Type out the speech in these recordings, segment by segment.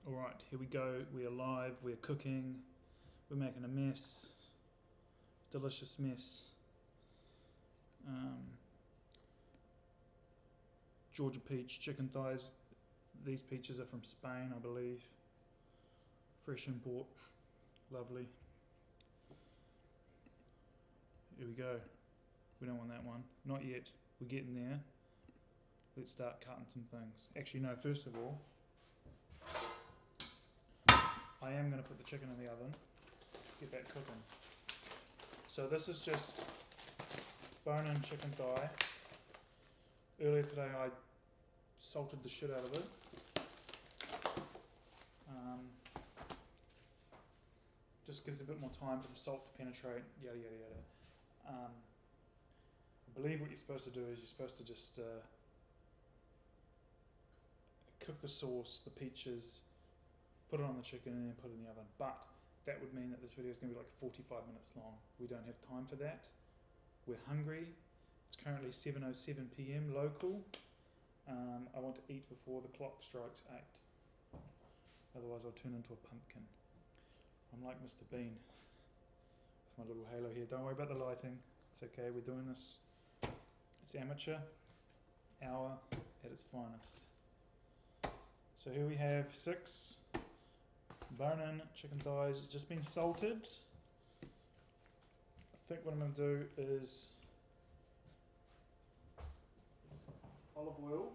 Alright, here we go. We're live, we're cooking, we're making a mess. Delicious mess. Georgia peach chicken thighs. These peaches are from Spain, I believe. Fresh import. Lovely. Here we go. We don't want that one. Not yet. We're getting there. Let's start cutting some things. Actually, no, first of all, I am going to put the chicken in the oven. Get that cooking. So this is just bone-in chicken thigh. Earlier today I salted the shit out of it. Just gives a bit more time for the salt to penetrate, yada yada yada. I believe what you're supposed to do is you're supposed to just cook the sauce, the peaches, put it on the chicken and then put it in the oven. But that would mean that this video is going to be like 45 minutes long. We don't have time for that. We're hungry. It's currently 7:07 PM local. I want to eat before the clock strikes 8. Otherwise I'll turn into a pumpkin. I'm like Mr. Bean with my little halo here. Don't worry about the lighting. It's okay, we're doing this. It's amateur hour at its finest. So here we have 6 bone-in chicken thighs. It's just been salted. I think what I'm going to do is olive oil,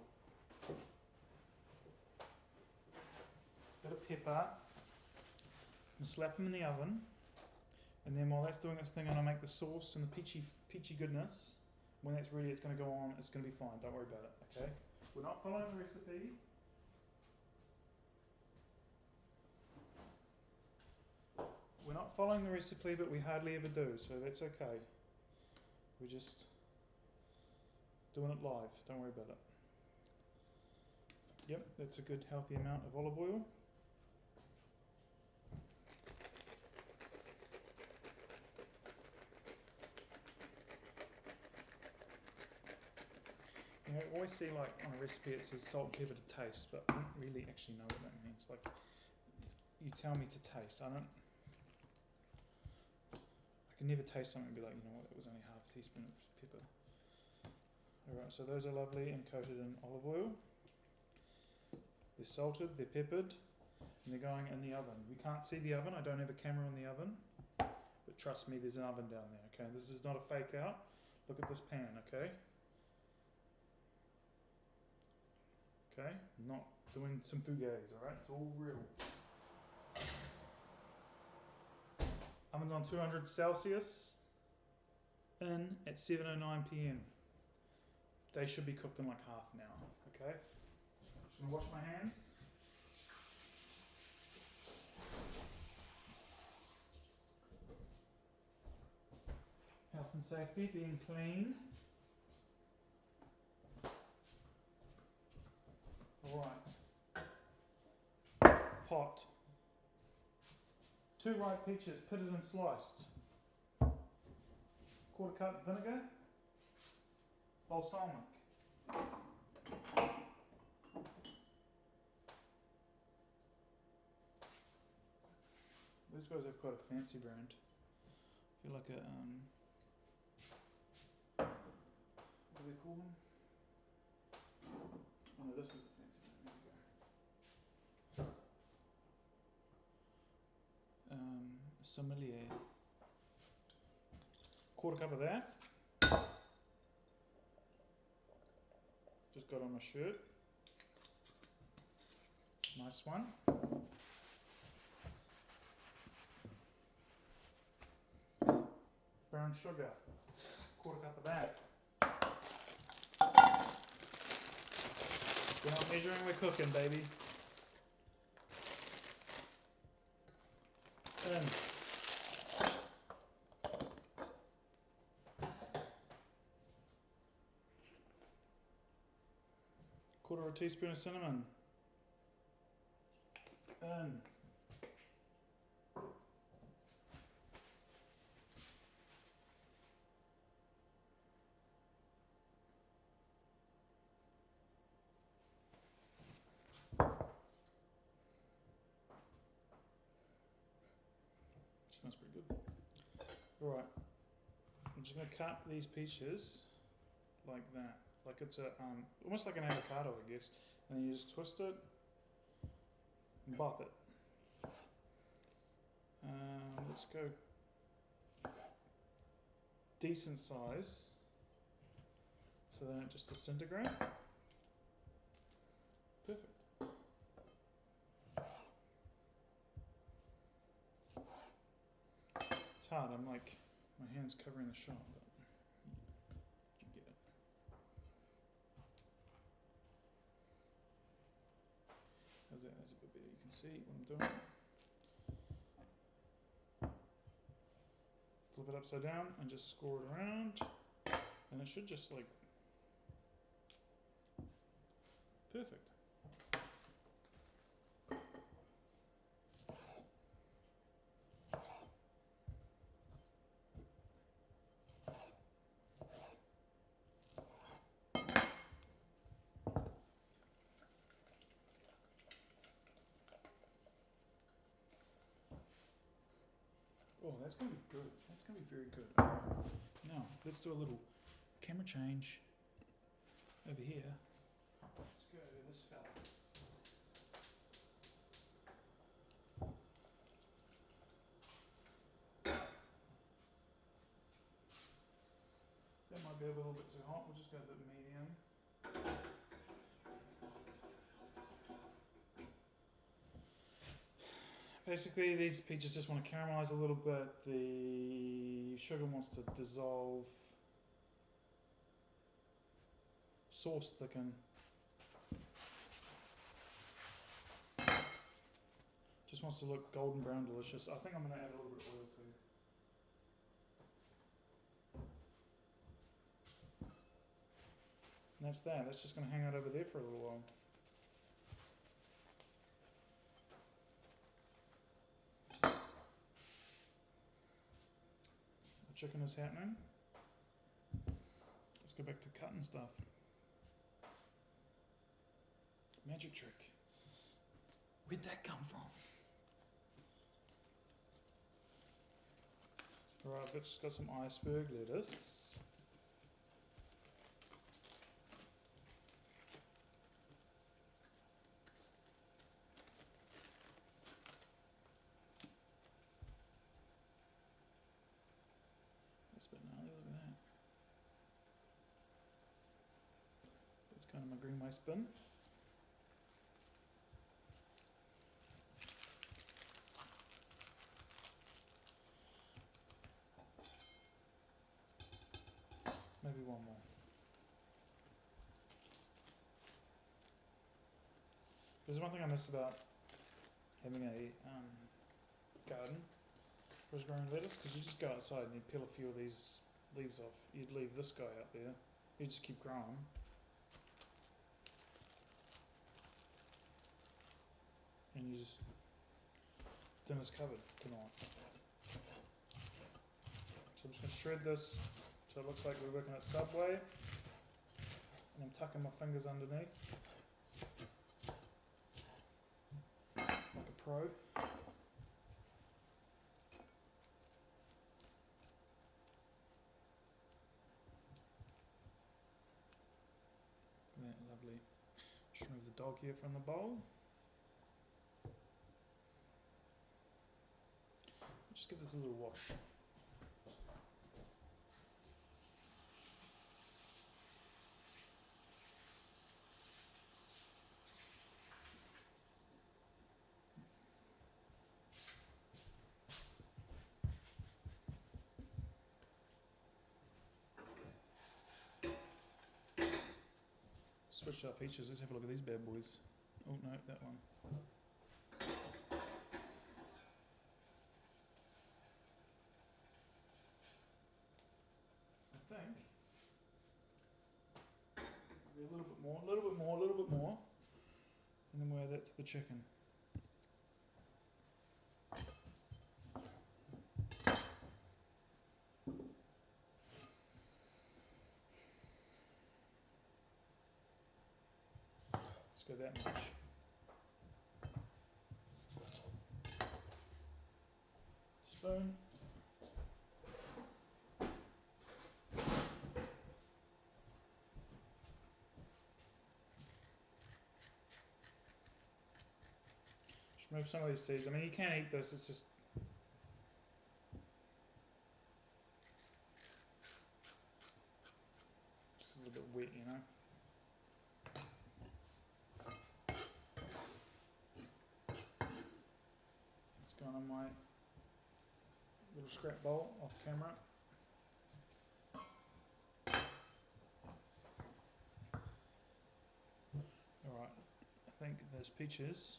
bit of pepper, and slap them in the oven. And then while that's doing its thing, I'm going to make the sauce and the peachy goodness. When that's ready, it's going to go on. It's going to be fine. Don't worry about it. Okay? We're not following the recipe. We're not following the recipe, but we hardly ever do, so that's okay. We're just doing it live. Don't worry about it. Yep, that's a good healthy amount of olive oil. You know, I always see like on a recipe it says salt and pepper to taste, but I don't really actually know what that means. Like, you tell me to taste, I can never taste something and be like, you know what, it was only half a teaspoon of pepper. Alright, so those are lovely and coated in olive oil. They're salted, they're peppered, and they're going in the oven. We can't see the oven, I don't have a camera in the oven, but trust me, there's an oven down there, okay? This is not a fake out. Look at this pan, okay? Okay, I'm not doing some fugazi, alright? It's all real. Oven's on 200 Celsius, in at 7:09 PM. They should be cooked in like half an hour, okay? Just gonna wash my hands. Health and safety, being clean. Alright. Pot. 2 ripe peaches, pitted and sliced. 1/4 cup vinegar. Balsamic. These guys have quite a fancy brand. I feel like a what do they call them? Oh no, this is the fancy brand. There we go. Sommelier. 1/4 cup of that. Just got on my shirt. Nice one. Brown sugar. 1/4 cup of that. We're not measuring, we're cooking, baby. In. 1/4 teaspoon of cinnamon. In. Alright, I'm just going to cut these peaches like that. Like it's a, almost like an avocado, I guess. And then you just twist it and bop it. Let's go decent size, so then it just disintegrates. Perfect. It's hard, I'm like, my hand's covering the shot, but you get it. How's that? That's a bit better, you can see what I'm doing. Flip it upside down and just score it around, and it should just like, perfect. Oh, that's going to be good. That's going to be very good. Now, let's do a little camera change over here. Let's go to this fella. That might be a little bit too hot. We'll just go a bit medium. Basically, these peaches just want to caramelize a little bit. The sugar wants to dissolve. Sauce thicken. Just wants to look golden brown delicious. I think I'm going to add a little bit of oil too. And that's that. That's just going to hang out over there for a little while. Chicken is happening. Let's go back to cutting stuff. Magic trick. Where'd that come from? Alright, I've just got some iceberg lettuce. But no, look at that. That's kind of my green rice bin. Maybe one more. There's one thing I missed about having a garden. Was growing lettuce, because you just go outside and you peel a few of these leaves off. You'd leave this guy out there. You just keep growing. And you just, dinner's covered tonight. So I'm just going to shred this so it looks like we're working at Subway. And I'm tucking my fingers underneath. Like a pro. Lovely. Just remove the dog here from the bowl. Just give this a little wash. Switch up peaches, let's have a look at these bad boys. Oh no, that one. I think maybe a little bit more, a little bit more, a little bit more. And then we'll add that to the chicken. Go that much. Spoon. Remove some of these seeds. I mean, you can eat this, it's just a little bit wet, you know. It's going on my little scrap bowl off camera. Alright, I think those peaches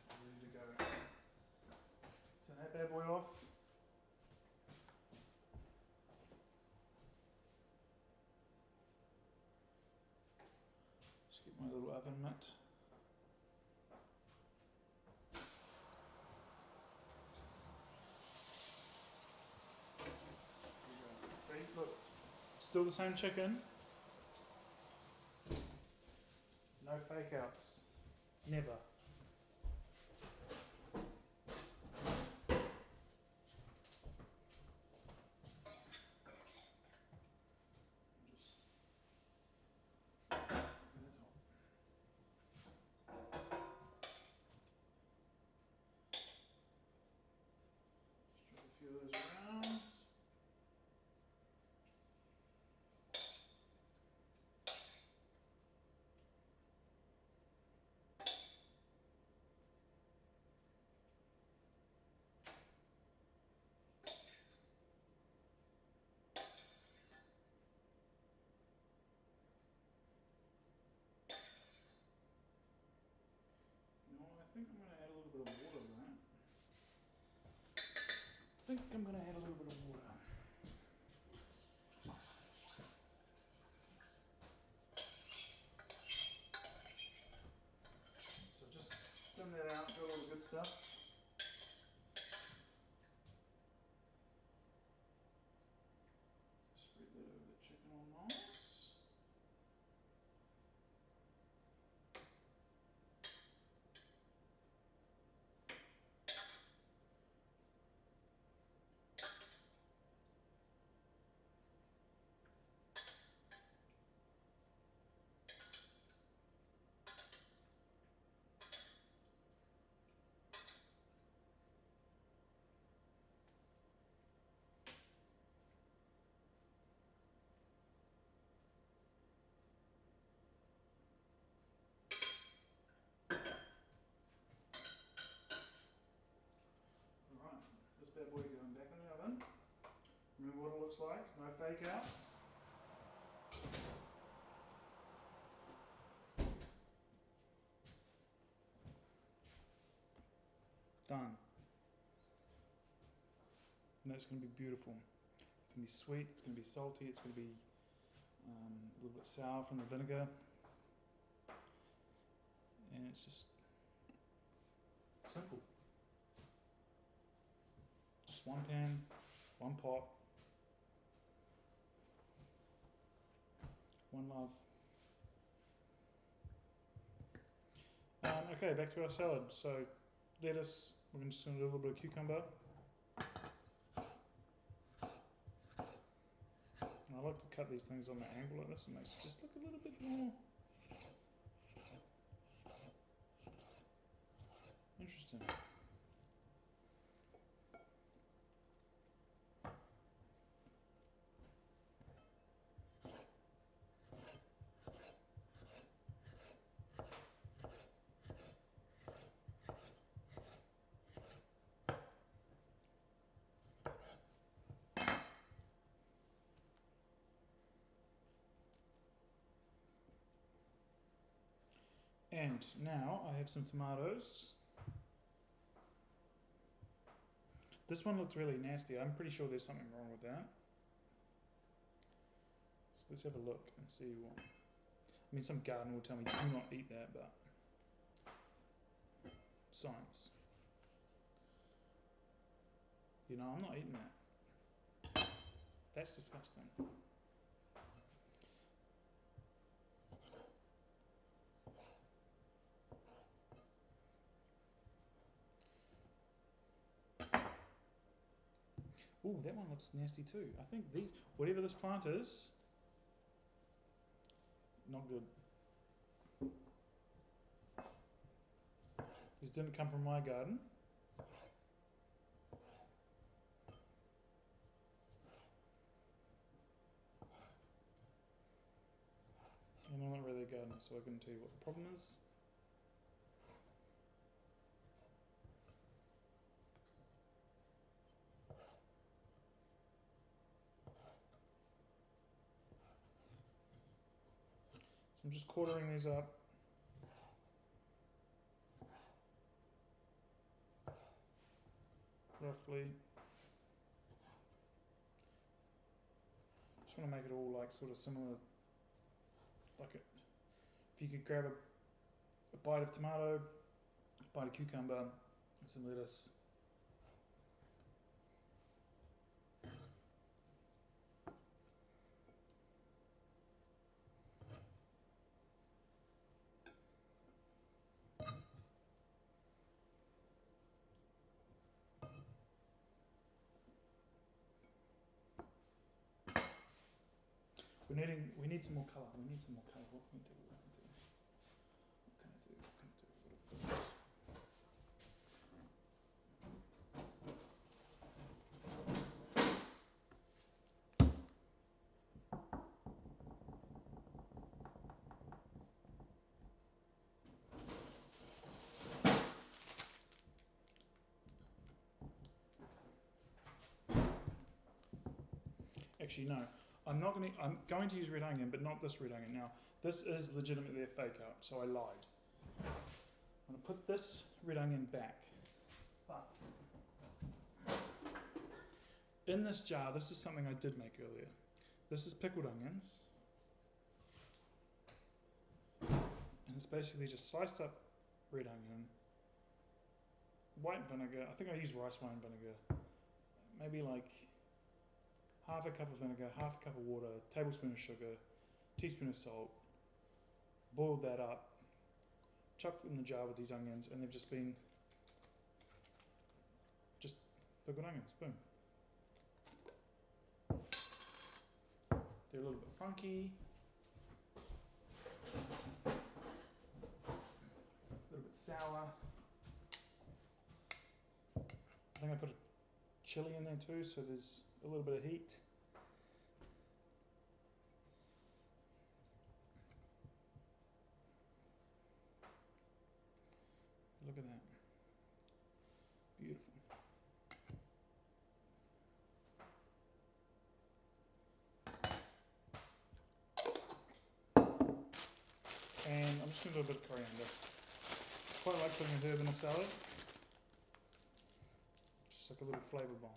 are ready to go. Turn that bad boy off. Just get my little oven mitt. See, look, still the same chicken. No fake outs. Never. Just drop a few of those around. I think I'm going to add a little bit of water to that. So just thin that out, got all the good stuff. Spread that over the chicken all nice. This bad boy going back in the oven. Remember what it looks like, no fake outs. Done. And that's going to be beautiful. It's going to be sweet, it's going to be salty, it's going to be a little bit sour from the vinegar. And it's just simple. Just one pan, one pot, one love. Okay, back to our salad. So lettuce, we're going to just do a little bit of cucumber. I like to cut these things on the angle like this, it makes it just look a little bit more interesting. And now I have some tomatoes. This one looks really nasty. I'm pretty sure there's something wrong with that. So let's have a look and see what. I mean, some gardener will tell me do not eat that, but science. You know, I'm not eating that. That's disgusting. Ooh, that one looks nasty too. I think these, whatever this plant is, Not good. These didn't come from my garden. And I'm not really a gardener, so I couldn't tell you what the problem is. So I'm just quartering these up. Roughly. Just want to make it all like sort of similar. Like it, if you could grab a bite of tomato, a bite of cucumber, and some lettuce. We need some more colour. We need some more colour. What can we do? What can I do? What can I do? What can I do? What have we got? Actually, no. I'm going to use red onion, but not this red onion. Now, this is legitimately a fake out, so I lied. I'm going to put this red onion back. But in this jar, this is something I did make earlier. This is pickled onions. And it's basically just sliced up red onion, white vinegar. I think I used rice wine vinegar. Maybe like half a cup of vinegar, half a cup of water, tablespoon of sugar, teaspoon of salt. Boiled that up, chucked it in the jar with these onions, and they've just been just pickled onions. Boom. They're a little bit funky, a little bit sour. I think I put a chili in there too, so there's a little bit of heat. Look at that. Beautiful. And I'm just going to do a bit of coriander. Quite like putting a herb in a salad. Just like a little flavour bomb.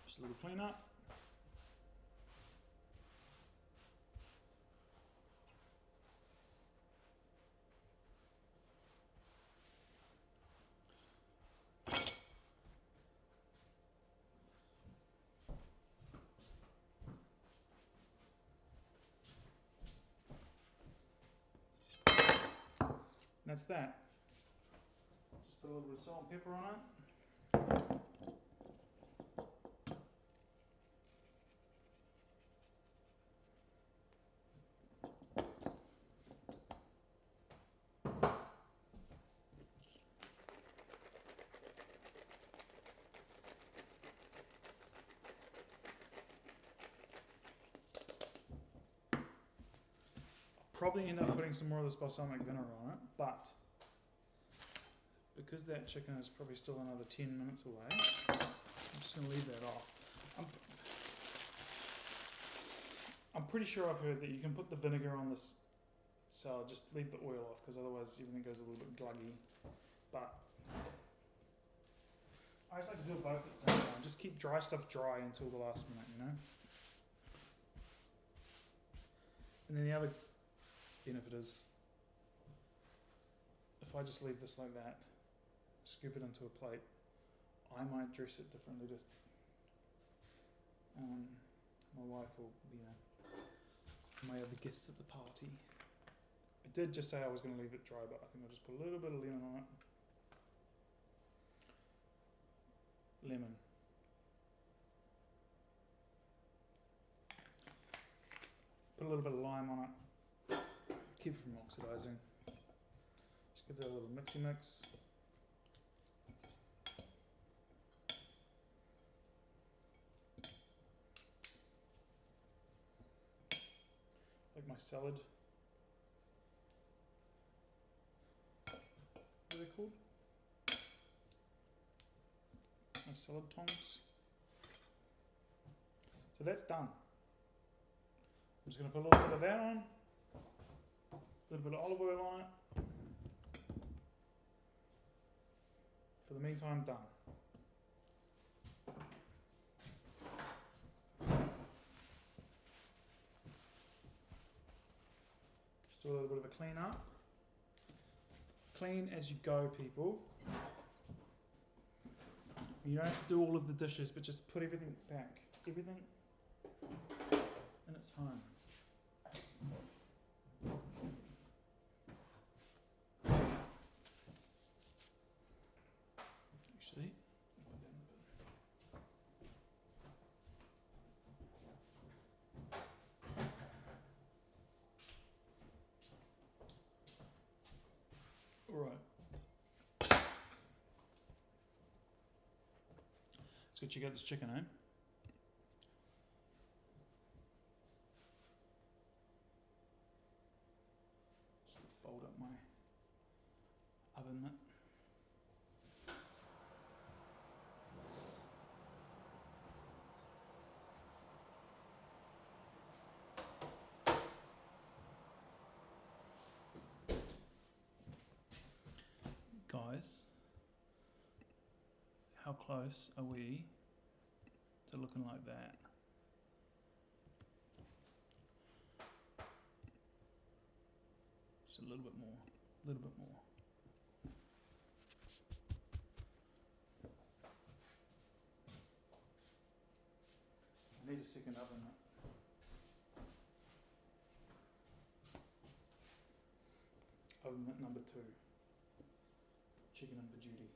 Just a little clean up. And that's that. Just put a little bit of salt and pepper on it. Probably end up putting some more of this balsamic vinegar on it, but because that chicken is probably still another 10 minutes away, I'm just going to leave that off. I'm pretty sure I've heard that you can put the vinegar on this So I'll just leave the oil off because otherwise everything goes a little bit gluggy. But I just like to do both at the same time. Just keep dry stuff dry until the last minute, you know? And then the other benefit is, if I just leave this like that, scoop it into a plate, I might dress it differently. Just my wife will, my other guests at the party. I did just say I was going to leave it dry, but I think I'll just put a little bit of lemon on it. Lemon. Put a little bit of lime on it. Keep it from oxidizing. Just give that a little mixy mix. Like my salad. What are they called? My salad tongs. So that's done. I'm just going to put a little bit of that on, a little bit of olive oil on it. For the meantime, done. Just do a little bit of a clean up. Clean as you go, people. You don't have to do all of the dishes, but just put everything back. Everything in its home. Actually, put that in a bit. All right. Let's go check out this chicken, eh? Just fold up my oven mitt. Guys, how close are we to looking like that? Just a little bit more, a little bit more. I need a second oven mitt. Oven mitt number 2. Chicken in for duty.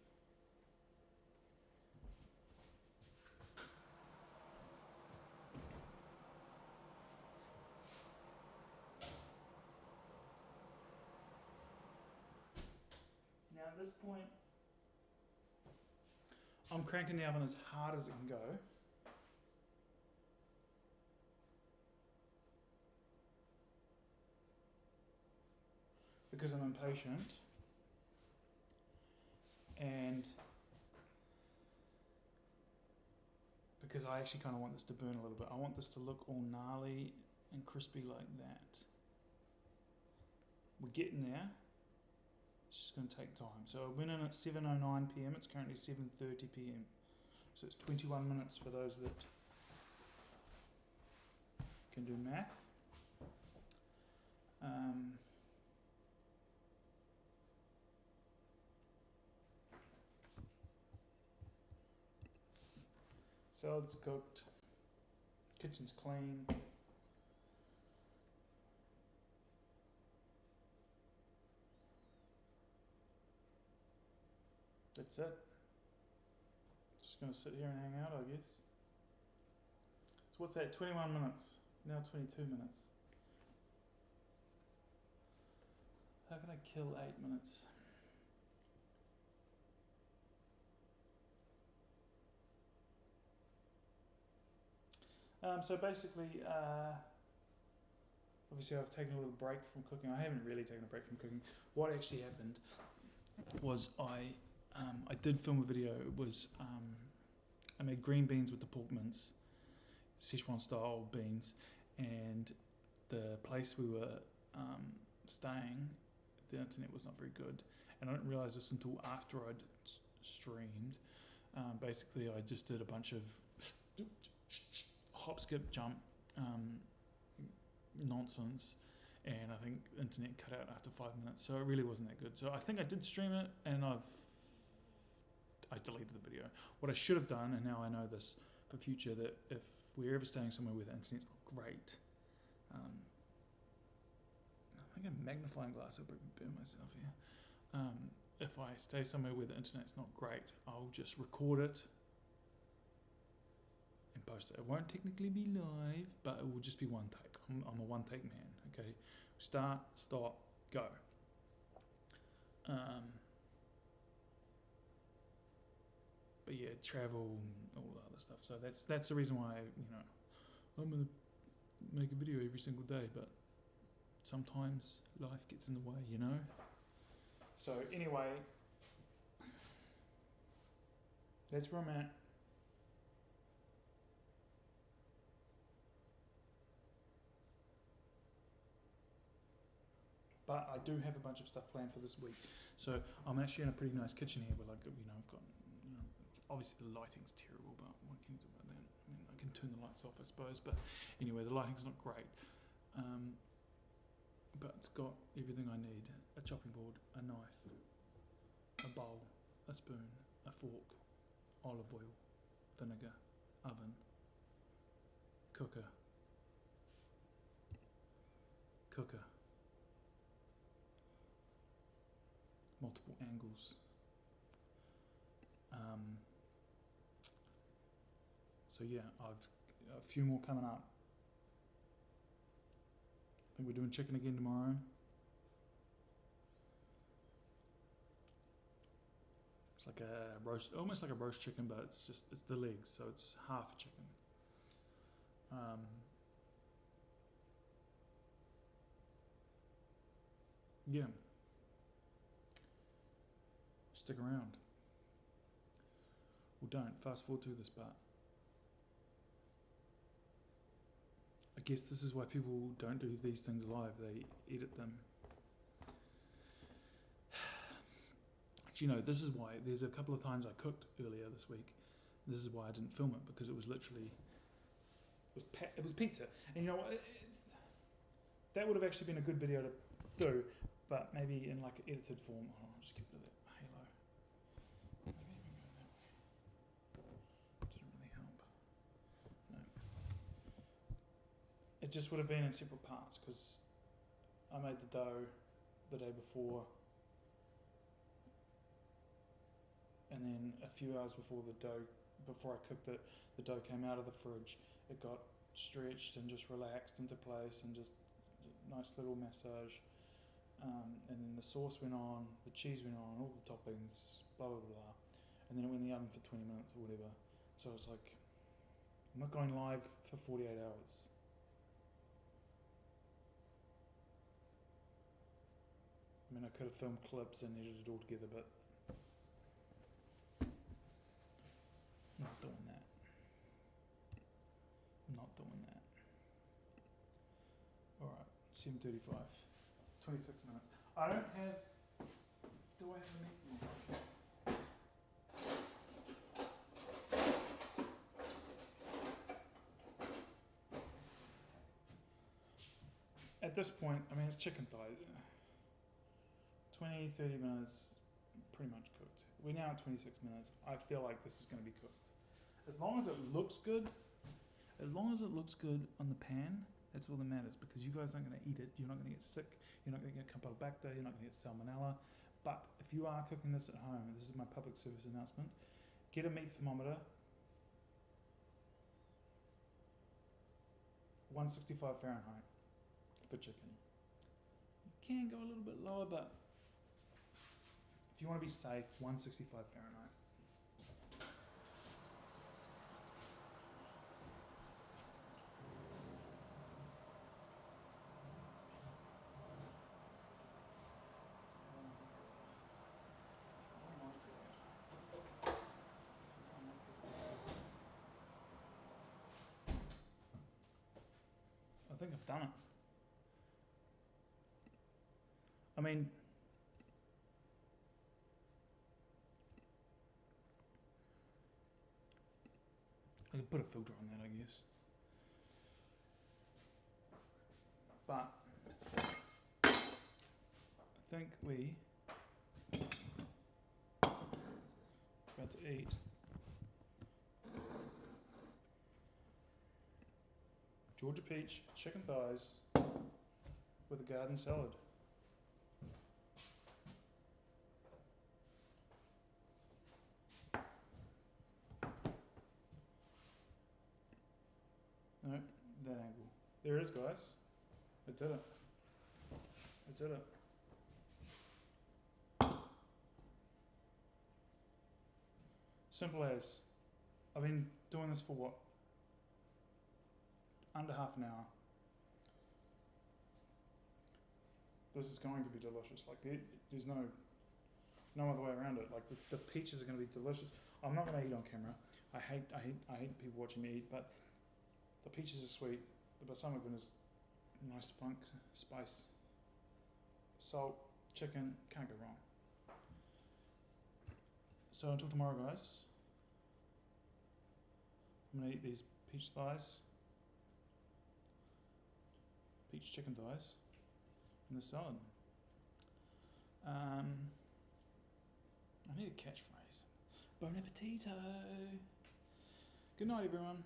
Now at this point, I'm cranking the oven as hard as it can go. Because I'm impatient. And because I actually kind of want this to burn a little bit. I want this to look all gnarly and crispy like that. We're getting there. It's just going to take time. So I went in at 7:09 p.m. It's currently 7:30 p.m. So it's 21 minutes for those that can do math. Salad's cooked, kitchen's clean. That's it. Just gonna sit here and hang out, I guess. So what's that, 21 minutes, now 22 minutes. How can I kill 8 minutes? So basically, obviously I've taken a little break from cooking. I haven't really taken a break from cooking. What actually happened was I did film a video. It was I made green beans with the pork mince, Szechuan style beans, and the place we were staying, the internet was not very good, and I didn't realise this until after I'd streamed. Basically, I just did a bunch of hop, skip, jump nonsense, and I think the internet cut out after 5 minutes, so it really wasn't that good. So I think I did stream it, and I deleted the video. What I should have done, and now I know this for future, that if we're ever staying somewhere where the internet's not great, I think a magnifying glass, I'll probably burn myself here. If I stay somewhere where the internet's not great, I'll just record it and post it. It won't technically be live, but it will just be one take. I'm a one take man, okay? Start, stop, go. But yeah, travel, all the other stuff. So that's the reason why, I'm gonna make a video every single day, but sometimes life gets in the way, So anyway, that's where I'm at. But I do have a bunch of stuff planned for this week. So I'm actually in a pretty nice kitchen here where, I've got, obviously the lighting's terrible, but what can you do about that? I mean, I can turn the lights off, I suppose, but anyway, the lighting's not great. But it's got everything I need: a chopping board, a knife, a bowl, a spoon, a fork, olive oil, vinegar, oven, cooker, multiple angles. So yeah, I've a few more coming up. I think we're doing chicken again tomorrow. It's like a roast, almost like a roast chicken, but it's the legs, so it's half a chicken. Yeah. Stick around. Well, don't fast forward through this part. I guess this is why people don't do these things live. They edit them. Actually, no, this is why. There's a couple of times I cooked earlier this week. This is why I didn't film it, because it was literally, it was pizza. And you know what? That would have actually been a good video to do, but maybe in like an edited form. Oh, I'll just get rid of that halo. Didn't really help. No. It just would have been in separate parts, because I made the dough the day before, and then a few hours before I cooked it, the dough came out of the fridge. It got stretched and just relaxed into place, and just nice little massage. And then the sauce went on, the cheese went on, all the toppings, blah blah blah, and then it went in the oven for 20 minutes or whatever. So it's like, I'm not going live for 48 hours. I mean, I could have filmed clips and edited it all together, but not doing that. Not doing that. Alright, 7:35. 26 minutes. I don't have... Do I have a meeting? At this point, I mean, it's chicken thigh. 20, 30 minutes, pretty much cooked. We're now at 26 minutes. I feel like this is going to be cooked. As long as it looks good on the pan, that's all that matters, because you guys aren't going to eat it. You're not going to get sick. You're not going to get Campylobacter. You're not going to get salmonella. But if you are cooking this at home, this is my public service announcement, get a meat thermometer. 165 Fahrenheit for chicken. You can go a little bit lower, but if you want to be safe, 165 Fahrenheit. I think I've done it. I mean, I could put a filter on that, I guess. But I think we about to eat Georgia peach chicken thighs with a garden salad. No, that angle. There it is, guys. I did it. I did it. Simple as. I've been doing this for what? Under half an hour. This is going to be delicious. Like there's no other way around it. Like the peaches are going to be delicious. I'm not going to eat on camera. I hate people watching me eat, but the peaches are sweet. The balsamic vinegar is nice funk, spice, salt, chicken, can't go wrong. So until tomorrow, guys, I'm going to eat these peach thighs, peach chicken thighs, and the salad. I need a catchphrase. Bon appetito! Good night, everyone.